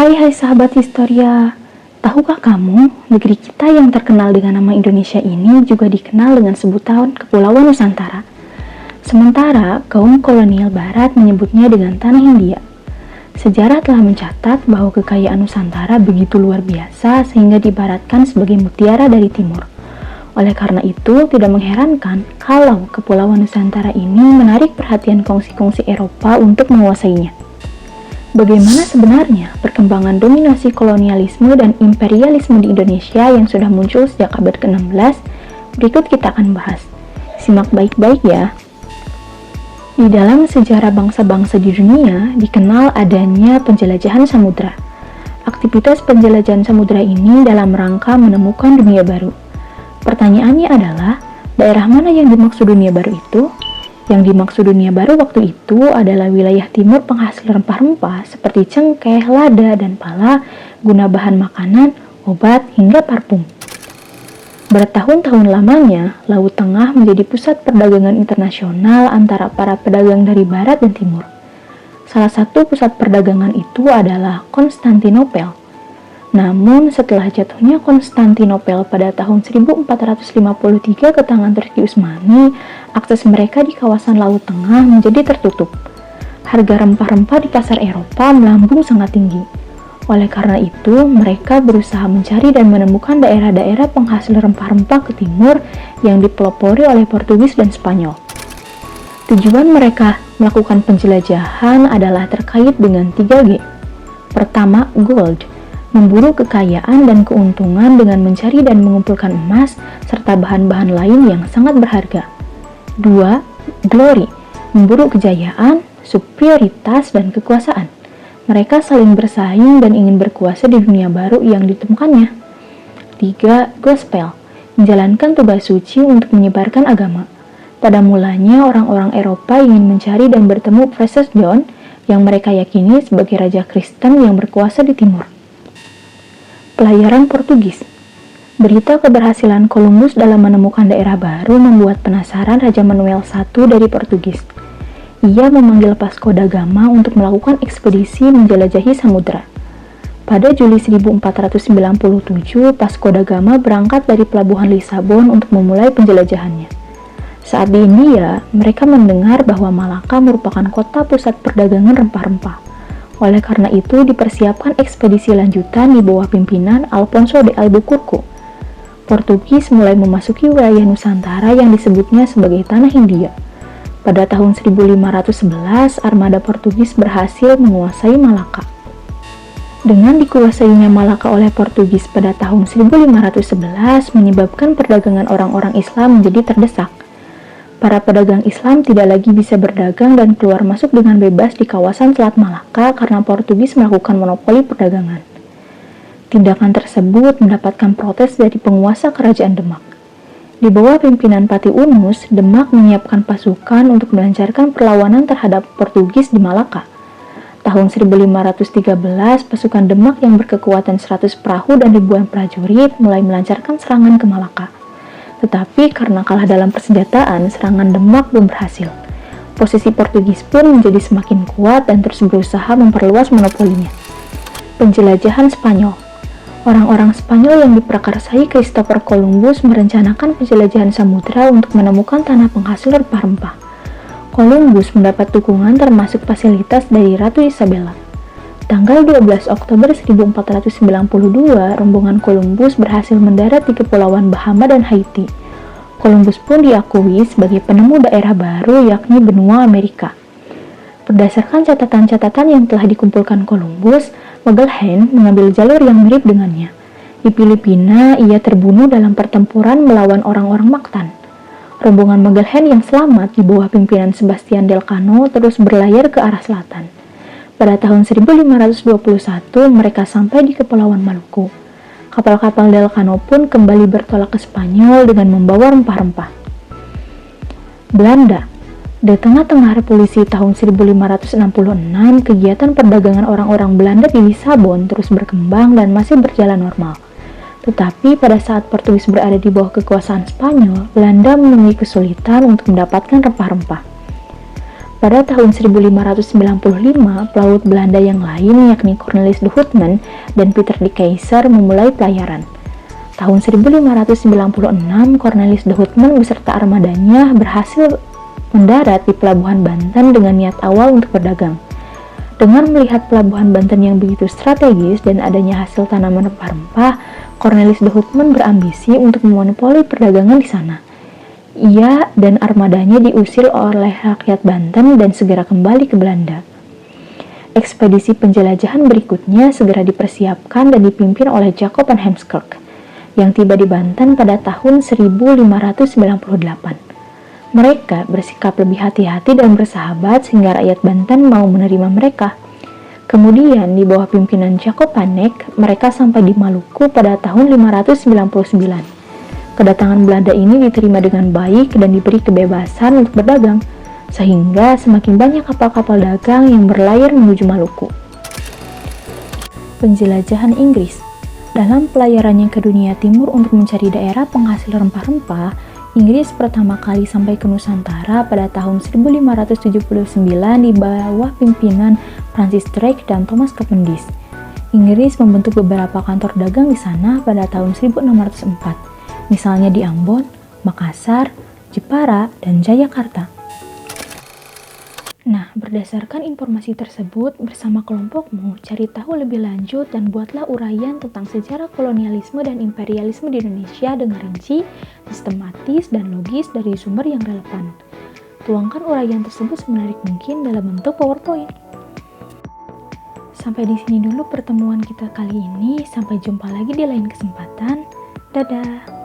Hai sahabat Historia, tahukah kamu negeri kita yang terkenal dengan nama Indonesia ini juga dikenal dengan sebutan Kepulauan Nusantara. Sementara kaum kolonial barat menyebutnya dengan Tanah Hindia. Sejarah telah mencatat bahwa kekayaan Nusantara begitu luar biasa sehingga diibaratkan sebagai mutiara dari timur. Oleh karena itu, tidak mengherankan kalau Kepulauan Nusantara ini menarik perhatian kongsi-kongsi Eropa untuk menguasainya. Bagaimana sebenarnya perkembangan dominasi kolonialisme dan imperialisme di Indonesia yang sudah muncul sejak abad ke-16? Berikut kita akan bahas. Simak baik-baik ya. Di dalam sejarah bangsa-bangsa di dunia, dikenal adanya penjelajahan samudra. Aktivitas penjelajahan samudra ini dalam rangka menemukan dunia baru. Pertanyaannya adalah, daerah mana yang dimaksud dunia baru itu? Yang dimaksud dunia baru waktu itu adalah wilayah timur penghasil rempah-rempah seperti cengkeh, lada, dan pala, guna bahan makanan, obat, hingga parfum. Bertahun-tahun lamanya, Laut Tengah menjadi pusat perdagangan internasional antara para pedagang dari barat dan timur. Salah satu pusat perdagangan itu adalah Konstantinopel. Namun, setelah jatuhnya Konstantinopel pada tahun 1453 ke tangan Turki Utsmani, akses mereka di kawasan Laut Tengah menjadi tertutup. Harga rempah-rempah di pasar Eropa melambung sangat tinggi. Oleh karena itu, mereka berusaha mencari dan menemukan daerah-daerah penghasil rempah-rempah ke timur yang dipelopori oleh Portugis dan Spanyol. Tujuan mereka melakukan penjelajahan adalah terkait dengan 3G. Pertama, gold. Memburu kekayaan dan keuntungan dengan mencari dan mengumpulkan emas serta bahan-bahan lain yang sangat berharga. 2. Glory. Memburu kejayaan, superioritas, dan kekuasaan. Mereka saling bersaing dan ingin berkuasa di dunia baru yang ditemukannya. 3. Gospel. Menjalankan tugas suci untuk menyebarkan agama. Pada mulanya, orang-orang Eropa ingin mencari dan bertemu Precious John yang mereka yakini sebagai raja Kristen yang berkuasa di timur. Pelayaran Portugis. Berita keberhasilan Columbus dalam menemukan daerah baru membuat penasaran Raja Manuel I dari Portugis. Ia memanggil Vasco da Gama untuk melakukan ekspedisi menjelajahi samudra. Pada Juli 1497, Vasco da Gama berangkat dari pelabuhan Lisabon untuk memulai penjelajahannya. Saat di India, mereka mendengar bahwa Malaka merupakan kota pusat perdagangan rempah-rempah. Oleh karena itu, dipersiapkan ekspedisi lanjutan di bawah pimpinan Alfonso de Albuquerque. Portugis mulai memasuki wilayah Nusantara yang disebutnya sebagai Tanah Hindia. Pada tahun 1511, armada Portugis berhasil menguasai Malaka. Dengan dikuasainya Malaka oleh Portugis pada tahun 1511, menyebabkan perdagangan orang-orang Islam menjadi terdesak. Para pedagang Islam tidak lagi bisa berdagang dan keluar masuk dengan bebas di kawasan Selat Malaka karena Portugis melakukan monopoli perdagangan. Tindakan tersebut mendapatkan protes dari penguasa kerajaan Demak. Di bawah pimpinan Pati Unus, Demak menyiapkan pasukan untuk melancarkan perlawanan terhadap Portugis di Malaka. Tahun 1513, pasukan Demak yang berkekuatan 100 perahu dan ribuan prajurit mulai melancarkan serangan ke Malaka. Tetapi karena kalah dalam persenjataan, serangan Demak belum berhasil. Posisi Portugis pun menjadi semakin kuat dan terus berusaha memperluas monopolinya. Penjelajahan Spanyol. Orang-orang Spanyol yang diprakarsai Christopher Columbus merencanakan penjelajahan samudra untuk menemukan tanah penghasil rempah-rempah. Columbus mendapat dukungan termasuk fasilitas dari Ratu Isabella. Tanggal 12 Oktober 1492, rombongan Columbus berhasil mendarat di Kepulauan Bahama dan Haiti. Columbus pun diakui sebagai penemu daerah baru yakni benua Amerika. Berdasarkan catatan-catatan yang telah dikumpulkan Columbus, Magellan mengambil jalur yang mirip dengannya. Di Filipina, ia terbunuh dalam pertempuran melawan orang-orang Mactan. Rombongan Magellan yang selamat di bawah pimpinan Sebastian Elcano terus berlayar ke arah selatan. Pada tahun 1521, mereka sampai di Kepulauan Maluku. Kapal-kapal Elcano pun kembali bertolak ke Spanyol dengan membawa rempah-rempah. Belanda. Di tengah-tengah revolusi tahun 1566, kegiatan perdagangan orang-orang Belanda di Lisabon terus berkembang dan masih berjalan normal. Tetapi pada saat Portugis berada di bawah kekuasaan Spanyol, Belanda menemui kesulitan untuk mendapatkan rempah-rempah. Pada tahun 1595, pelaut Belanda yang lain yakni Cornelis de Houtman dan Pieter de Keyser memulai pelayaran. Tahun 1596, Cornelis de Houtman beserta armadanya berhasil mendarat di pelabuhan Banten dengan niat awal untuk berdagang. Dengan melihat pelabuhan Banten yang begitu strategis dan adanya hasil tanaman rempah-rempah, Cornelis de Houtman berambisi untuk memonopoli perdagangan di sana. Ia dan armadanya diusir oleh rakyat Banten dan segera kembali ke Belanda. Ekspedisi penjelajahan berikutnya segera dipersiapkan dan dipimpin oleh Jacob van Heemskerck, yang tiba di Banten pada tahun 1598. Mereka bersikap lebih hati-hati dan bersahabat sehingga rakyat Banten mau menerima mereka. Kemudian, di bawah pimpinan Jacob van Eyck, mereka sampai di Maluku pada tahun 599. Kedatangan Belanda ini diterima dengan baik dan diberi kebebasan untuk berdagang, sehingga semakin banyak kapal-kapal dagang yang berlayar menuju Maluku. Penjelajahan Inggris. Dalam pelayarannya ke dunia timur untuk mencari daerah penghasil rempah-rempah, Inggris pertama kali sampai ke Nusantara pada tahun 1579 di bawah pimpinan Francis Drake dan Thomas Cavendish. Inggris membentuk beberapa kantor dagang di sana pada tahun 1604. Misalnya di Ambon, Makassar, Jepara, dan Jayakarta. Nah, berdasarkan informasi tersebut, bersama kelompokmu, cari tahu lebih lanjut dan buatlah uraian tentang sejarah kolonialisme dan imperialisme di Indonesia dengan rinci, sistematis, dan logis dari sumber yang relevan. Tuangkan uraian tersebut semenarik mungkin dalam bentuk PowerPoint. Sampai di sini dulu pertemuan kita kali ini. Sampai jumpa lagi di lain kesempatan. Dadah!